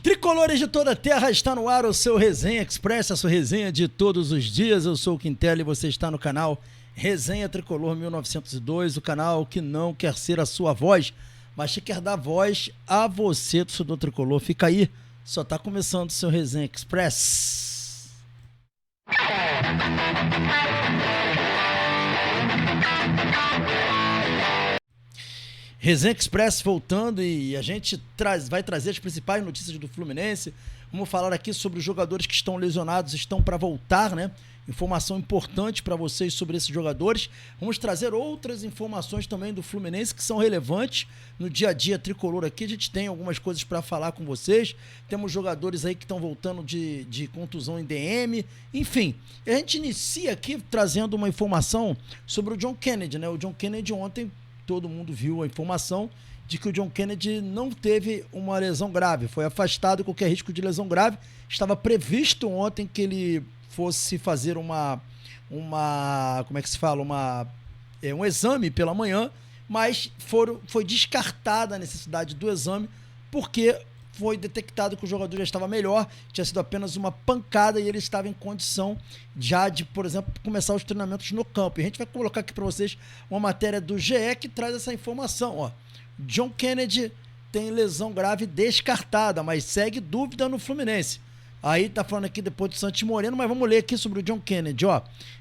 Tricolores de toda a terra, está no ar o seu Resenha Express, a sua resenha de todos os dias. Eu sou o Quintela e você está no canal Resenha Tricolor 1902, o canal que não quer ser a sua voz, mas que quer dar voz a você, torcedor tricolor. Fica aí, só está começando o seu Resenha Express. Resenha Express voltando e a gente vai trazer as principais notícias do Fluminense. Vamos falar aqui sobre os jogadores que estão lesionados, estão para voltar, né? Informação importante para vocês sobre esses jogadores. Vamos trazer outras informações também do Fluminense que são relevantes no dia a dia tricolor aqui. A gente tem algumas coisas para falar com vocês. Temos jogadores aí que estão voltando de contusão em DM. Enfim, a gente inicia aqui trazendo uma informação sobre o John Kennedy, né? O John Kennedy ontem, todo mundo viu a informação de que o John Kennedy não teve uma lesão grave, foi afastado de qualquer risco de lesão grave. Estava previsto ontem que ele fosse fazer como é que se fala, um exame pela manhã, mas foi descartada a necessidade do exame porque foi detectado que o jogador já estava melhor, tinha sido apenas uma pancada e ele estava em condição já de, por exemplo, começar os treinamentos no campo. E a gente vai colocar aqui para vocês uma matéria do GE que traz essa informação. Ó. John Kennedy tem lesão grave descartada, mas segue dúvida no Fluminense. Aí tá falando aqui depois do Santos Moreno, mas vamos ler aqui sobre o John Kennedy. Ó.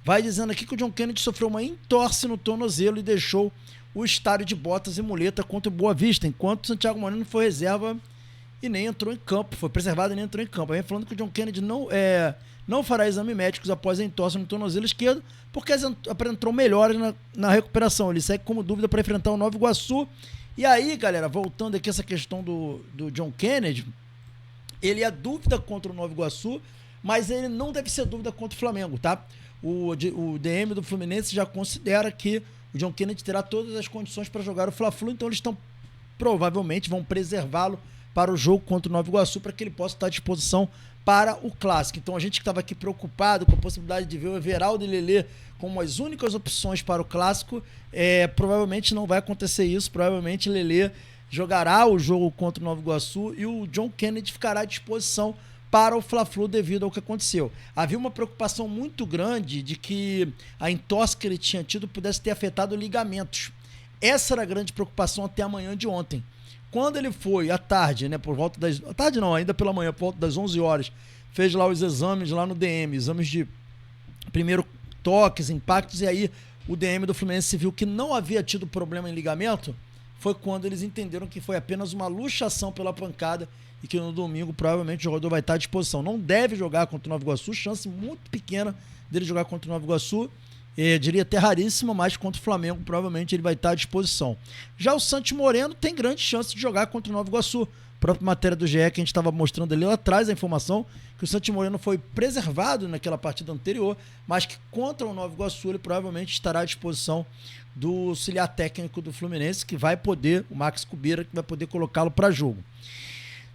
Vai dizendo aqui que o John Kennedy sofreu uma entorse no tornozelo e deixou o estádio de botas e muleta contra o Boa Vista, enquanto o Santiago Moreno foi reserva e nem entrou em campo, foi preservado e nem entrou em campo. Aí falando que o John Kennedy não fará exame médicos após a entorse no tornozelo esquerdo, porque apresentou melhores na recuperação. Ele segue como dúvida para enfrentar o Nova Iguaçu. E aí, galera, voltando aqui essa questão do John Kennedy, ele é dúvida contra o Nova Iguaçu, mas ele não deve ser dúvida contra o Flamengo, tá? O DM do Fluminense já considera que o John Kennedy terá todas as condições para jogar o Fla-Flu, então eles provavelmente vão preservá-lo para o jogo contra o Nova Iguaçu, para que ele possa estar à disposição para o Clássico. Então a gente que estava aqui preocupado com a possibilidade de ver o Everaldo e Lelê como as únicas opções para o Clássico, provavelmente não vai acontecer isso. Provavelmente Lelê jogará o jogo contra o Nova Iguaçu e o John Kennedy ficará à disposição para o Fla-Flu devido ao que aconteceu. Havia uma preocupação muito grande de que a entorse que ele tinha tido pudesse ter afetado ligamentos. Essa era a grande preocupação até a manhã de ontem. Quando ele foi à tarde, né, por volta das... À tarde não, ainda pela manhã, por volta das 11 horas, fez lá os exames lá no DM, exames de primeiro toques, impactos, e aí o DM do Fluminense viu que não havia tido problema em ligamento, foi quando eles entenderam que foi apenas uma luxação pela pancada e que no domingo provavelmente o jogador vai estar à disposição. Não deve jogar contra o Nova Iguaçu, chance muito pequena dele jogar contra o Nova Iguaçu. Diria até raríssima, mas contra o Flamengo provavelmente ele vai estar à disposição. Já o Santos Moreno tem grande chance de jogar contra o Nova Iguaçu. A própria matéria do GE que a gente estava mostrando ali, ela traz a informação que o Santos Moreno foi preservado naquela partida anterior, mas que contra o Nova Iguaçu ele provavelmente estará à disposição do auxiliar técnico do Fluminense, que vai poder, o Max Kubira, que vai poder colocá-lo para jogo.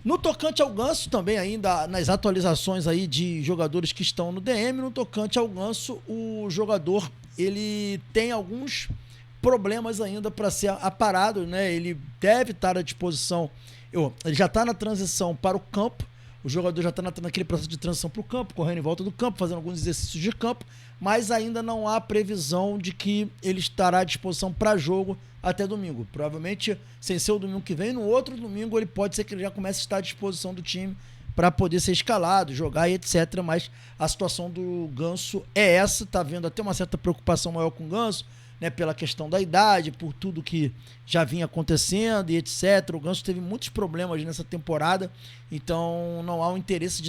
No tocante ao Ganso, também ainda nas atualizações aí de jogadores que estão no DM, no tocante ao Ganso, o jogador ele tem alguns problemas ainda para ser aparado, né? Ele deve estar à disposição, ele já está na transição para o campo, o jogador já está naquele processo de transição para o campo, correndo em volta do campo, fazendo alguns exercícios de campo, mas ainda não há previsão de que ele estará à disposição para jogo até domingo. Provavelmente, sem ser o domingo que vem, no outro domingo ele pode ser que ele já comece a estar à disposição do time para poder ser escalado, jogar e etc. Mas a situação do Ganso é essa, tá vendo até uma certa preocupação maior com o Ganso, né, pela questão da idade, por tudo que já vinha acontecendo e etc. O Ganso teve muitos problemas nessa temporada, então não há um interesse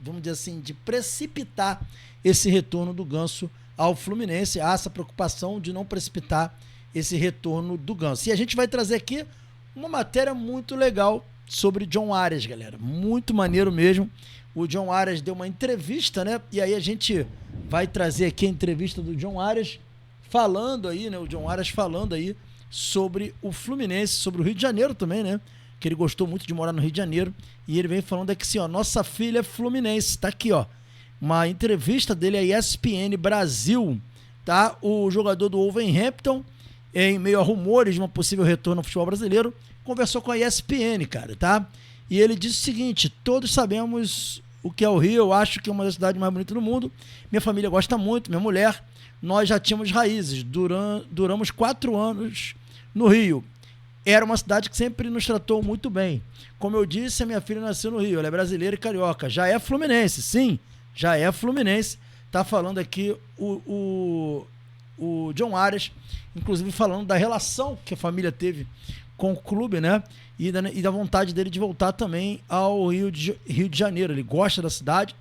vamos dizer assim, de precipitar esse retorno do Ganso ao Fluminense. Há essa preocupação de não precipitar esse retorno do Ganso. E a gente vai trazer aqui uma matéria muito legal sobre John Arias, galera. Muito maneiro mesmo. O John Arias deu uma entrevista, né? E aí a gente vai trazer aqui a entrevista do John Arias falando aí, né? O John Arias falando aí sobre o Fluminense, sobre o Rio de Janeiro também, né? Que ele gostou muito de morar no Rio de Janeiro. E ele vem falando aqui assim, ó, nossa filha é fluminense. Tá aqui, ó. Uma entrevista dele à ESPN Brasil, tá? O jogador do Wolverhampton, em meio a rumores de um possível retorno ao futebol brasileiro, conversou com a ESPN, cara, tá? E ele disse o seguinte: todos sabemos o que é o Rio, eu acho que é uma das cidades mais bonitas do mundo. Minha família gosta muito, minha mulher. Nós já tínhamos raízes, duramos 4 anos no Rio. Era uma cidade que sempre nos tratou muito bem. Como eu disse, a minha filha nasceu no Rio, ela é brasileira e carioca. Já é fluminense, sim, já é fluminense. Tá falando aqui o John Arias, inclusive falando da relação que a família teve com o clube, né? E da vontade dele de voltar também ao Rio de Janeiro. Ele gosta da cidade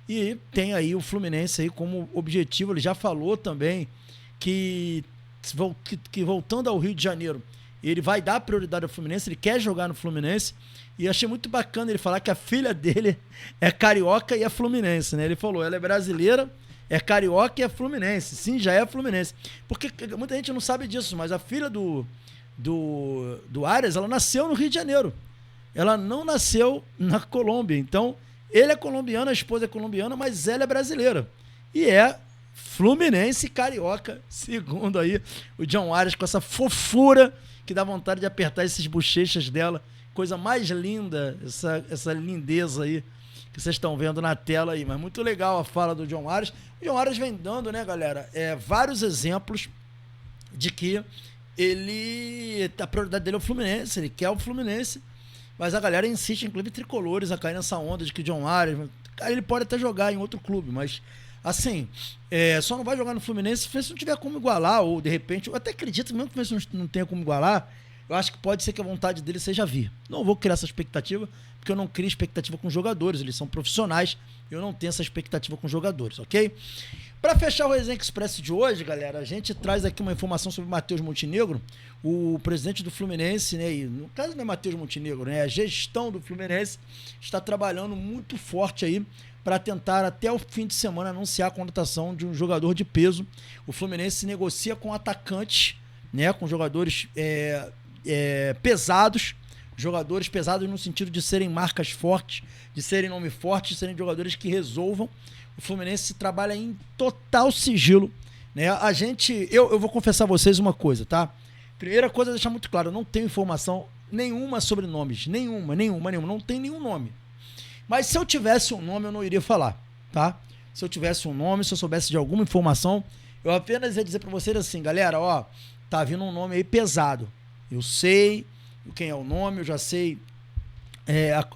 e tem aí o Fluminense aí como objetivo. Ele já falou também que voltando ao Rio de Janeiro, ele vai dar prioridade ao Fluminense, ele quer jogar no Fluminense. E achei muito bacana ele falar que a filha dele é carioca e é fluminense, né? Ele falou, ela é brasileira, é carioca e é fluminense. Sim, já é fluminense. Porque muita gente não sabe disso, mas a filha do Arias, ela nasceu no Rio de Janeiro. Ela não nasceu na Colômbia. Então, ele é colombiano, a esposa é colombiana, mas ela é brasileira. E é fluminense e carioca, segundo aí o John Arias, com essa fofura que dá vontade de apertar esses bochechas dela. Coisa mais linda, essa lindeza aí que vocês estão vendo na tela aí. Mas muito legal a fala do John Arias. O John Arias vem dando, né, galera, vários exemplos de que a prioridade dele é o Fluminense, ele quer o Fluminense, mas a galera insiste, inclusive tricolores, a cair nessa onda de que o John Arias, cara, ele pode até jogar em outro clube, mas assim, só não vai jogar no Fluminense se não tiver como igualar, ou de repente, eu até acredito que mesmo que o Fluminense não tenha como igualar, eu acho que pode ser que a vontade dele seja vir. Não vou criar essa expectativa, porque eu não crio expectativa com jogadores, eles são profissionais, eu não tenho essa expectativa com jogadores, ok? Para fechar o Resenha Express de hoje, galera, a gente traz aqui uma informação sobre o Matheus Montenegro, o presidente do Fluminense, né? E no caso não é Matheus Montenegro, né? A gestão do Fluminense está trabalhando muito forte aí para tentar até o fim de semana anunciar a contratação de um jogador de peso. O Fluminense negocia com atacantes, né? Com jogadores pesados, jogadores pesados no sentido de serem marcas fortes, de serem nome forte, de serem jogadores que resolvam. O Fluminense trabalha em total sigilo, né? Eu vou confessar a vocês uma coisa, tá? Primeira coisa, deixar muito claro, eu não tenho informação nenhuma sobre nomes, nenhuma, não tem nenhum nome. Mas se eu tivesse um nome, eu não iria falar, tá? Se eu tivesse um nome, se eu soubesse de alguma informação, eu apenas ia dizer pra vocês assim, galera, ó, tá vindo um nome aí pesado. Eu sei quem é o nome, eu já sei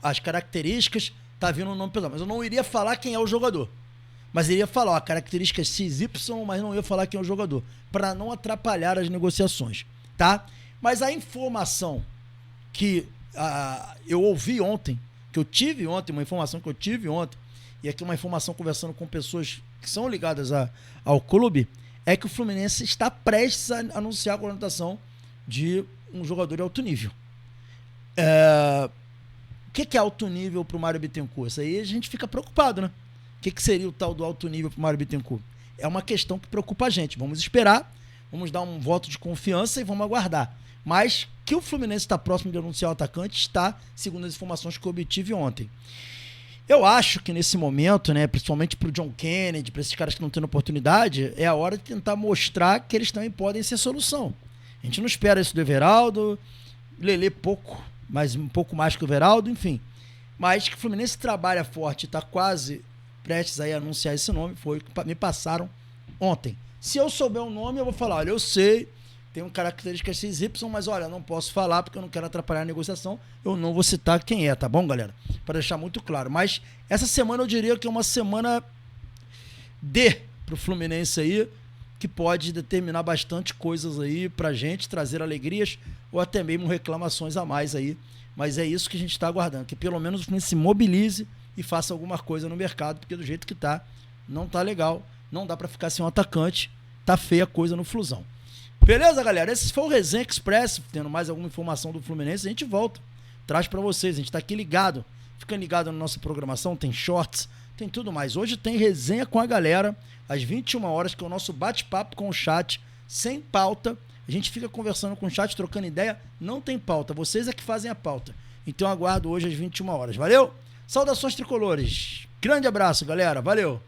as características, tá vindo um nome pesado. Mas eu não iria falar quem é o jogador. Mas iria falar, ó, características XY, mas não ia falar quem é o jogador. Para não atrapalhar as negociações, tá? Mas a informação que eu ouvi ontem, que eu tive ontem, uma informação que eu tive ontem, e aqui uma informação conversando com pessoas que são ligadas ao clube, é que o Fluminense está prestes a anunciar a contratação de um jogador de alto nível. O que é alto nível para o Mário Bittencourt? Isso aí a gente fica preocupado, né? O que seria o tal do alto nível para o Mário Bittencourt? É uma questão que preocupa a gente. Vamos esperar, vamos dar um voto de confiança e vamos aguardar. Mas que o Fluminense está próximo de anunciar o atacante está, segundo as informações que eu obtive ontem. Eu acho que nesse momento, né, principalmente para o John Kennedy, para esses caras que não têm oportunidade, é a hora de tentar mostrar que eles também podem ser solução. A gente não espera isso do Everaldo, Lelê pouco, mas um pouco mais que o Everaldo, enfim. Mas que o Fluminense trabalha forte e está quase prestes aí a anunciar esse nome, foi o que me passaram ontem. Se eu souber o nome, eu vou falar, olha, eu sei, tem uma característica XY, mas olha, não posso falar porque eu não quero atrapalhar a negociação, eu não vou citar quem é, tá bom, galera? Para deixar muito claro. Mas essa semana eu diria que é uma semana D pro Fluminense aí, que pode determinar bastante coisas aí pra gente, trazer alegrias ou até mesmo reclamações a mais aí. Mas é isso que a gente está aguardando, que pelo menos o Fluminense se mobilize e faça alguma coisa no mercado, porque do jeito que tá, não tá legal, não dá pra ficar sem um atacante, tá feia a coisa no Flusão. Beleza, galera? Esse foi o Resenha Express, tendo mais alguma informação do Fluminense, a gente volta, traz pra vocês, a gente tá aqui ligado, fica ligado na nossa programação, tem shorts, tem tudo mais. Hoje tem resenha com a galera, às 21 horas, que é o nosso bate-papo com o chat, sem pauta, a gente fica conversando com o chat, trocando ideia, não tem pauta, vocês é que fazem a pauta. Então aguardo hoje às 21 horas, valeu? Saudações tricolores, grande abraço, galera, valeu!